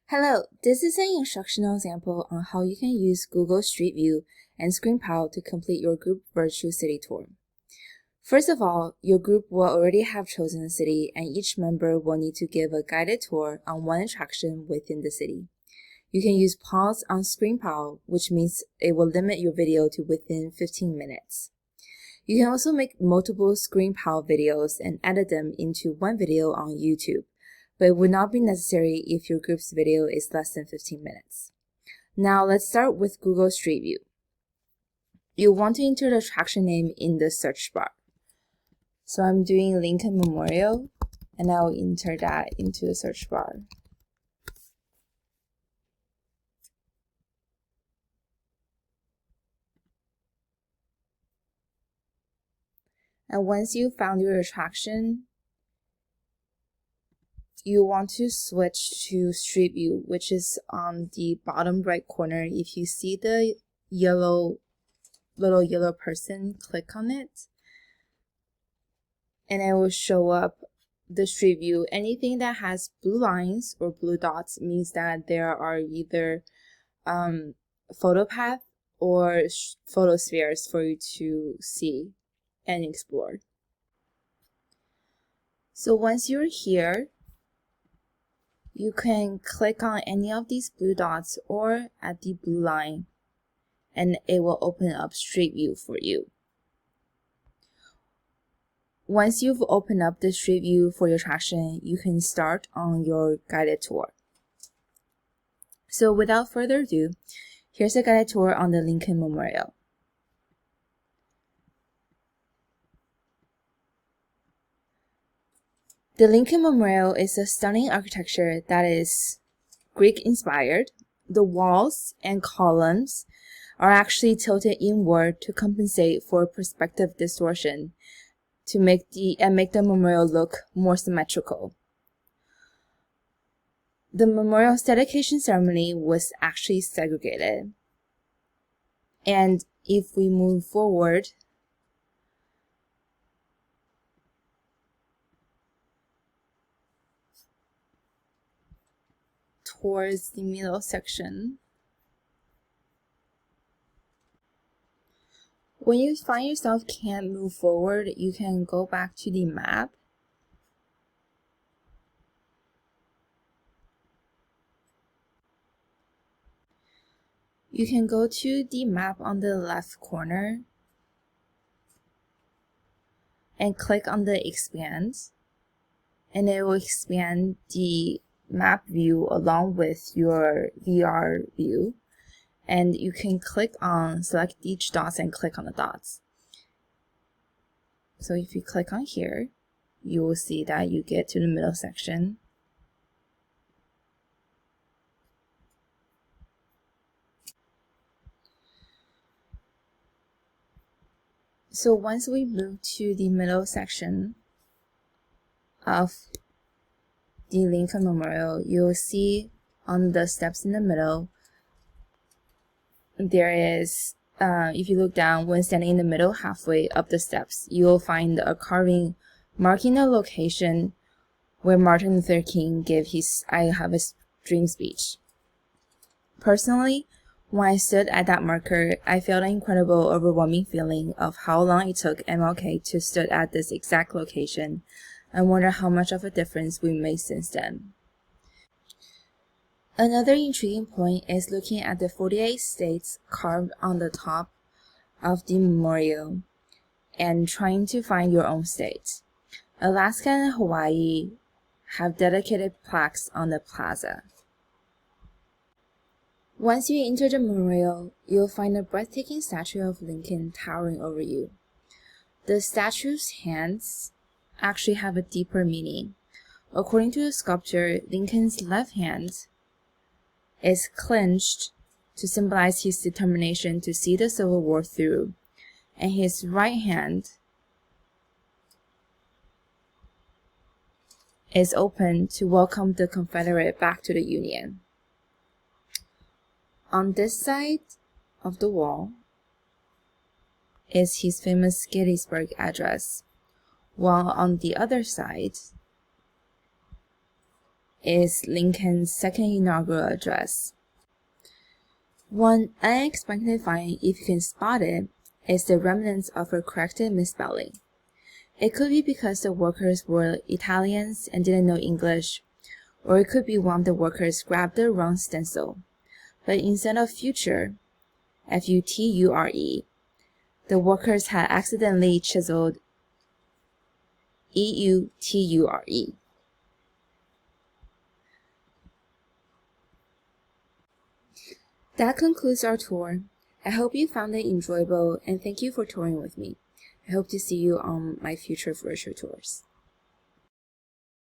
Hello, this is an instructional example on how you can use Google Street View and ScreenPal to complete your group virtual city tour. First of all, your group will already have chosen a city and each member will need to give a guided tour on one attraction within the city. You can use pause on ScreenPal, which means it will limit your video to within 15 minutes. You can also make multiple ScreenPal videos and edit them into one video on YouTube, but it would not be necessary if your group's video is less than 15 minutes. Now let's start with Google Street View. You'll want to enter the attraction name in the search bar. So I'm doing Lincoln Memorial, and I'll enter that into the search bar. And once you've found your attraction, you want to switch to Street View, which is on the bottom right corner. If you see the little yellow person, click on it, and it will show up the Street View. Anything that has blue lines or blue dots means that there are either photo path or photo spheres for you to see and explore. So once you're here, you can click on any of these blue dots or at the blue line, and it will open up Street View for you. Once you've opened up the Street View for your attraction, you can start on your guided tour. So without further ado, here's a guided tour on the Lincoln Memorial. The Lincoln Memorial is a stunning architecture that is Greek-inspired. The walls and columns are actually tilted inward to compensate for perspective distortion to make the memorial look more symmetrical. The memorial's dedication ceremony was actually segregated. And if we move forward, towards the middle section, when you find yourself can't move forward, you can go back to the map. You can go to the map on the left corner and click on the expand, and it will expand the map view along with your VR view. And you can select each dot and click on the dots. So if you click on here, you will see that you get to the middle section. So once we move to the middle section of the Lincoln Memorial, you'll see on the steps in the middle, there is, if you look down, when standing in the middle halfway up the steps, you'll find a carving marking the location where Martin Luther King gave his I Have a Dream speech. Personally, when I stood at that marker, I felt an incredible, overwhelming feeling of how long it took MLK to stood at this exact location, and wonder how much of a difference we made since then. Another intriguing point is looking at the 48 states carved on the top of the memorial and trying to find your own state. Alaska and Hawaii have dedicated plaques on the plaza. Once you enter the memorial, you'll find a breathtaking statue of Lincoln towering over you. The statue's hands actually have a deeper meaning. According to the sculptor, Lincoln's left hand is clenched to symbolize his determination to see the Civil War through, and his right hand is open to welcome the Confederate back to the Union. On this side of the wall is his famous Gettysburg Address, while on the other side is Lincoln's second inaugural address. One unexpected find, if you can spot it, is the remnants of a corrected misspelling. It could be because the workers were Italians and didn't know English, or it could be one of the workers grabbed the wrong stencil. But instead of future, F-U-T-U-R-E, the workers had accidentally chiseled E-U-T-U-R-E. That concludes our tour. I hope you found it enjoyable, and thank you for touring with me. I hope to see you on my future virtual tours.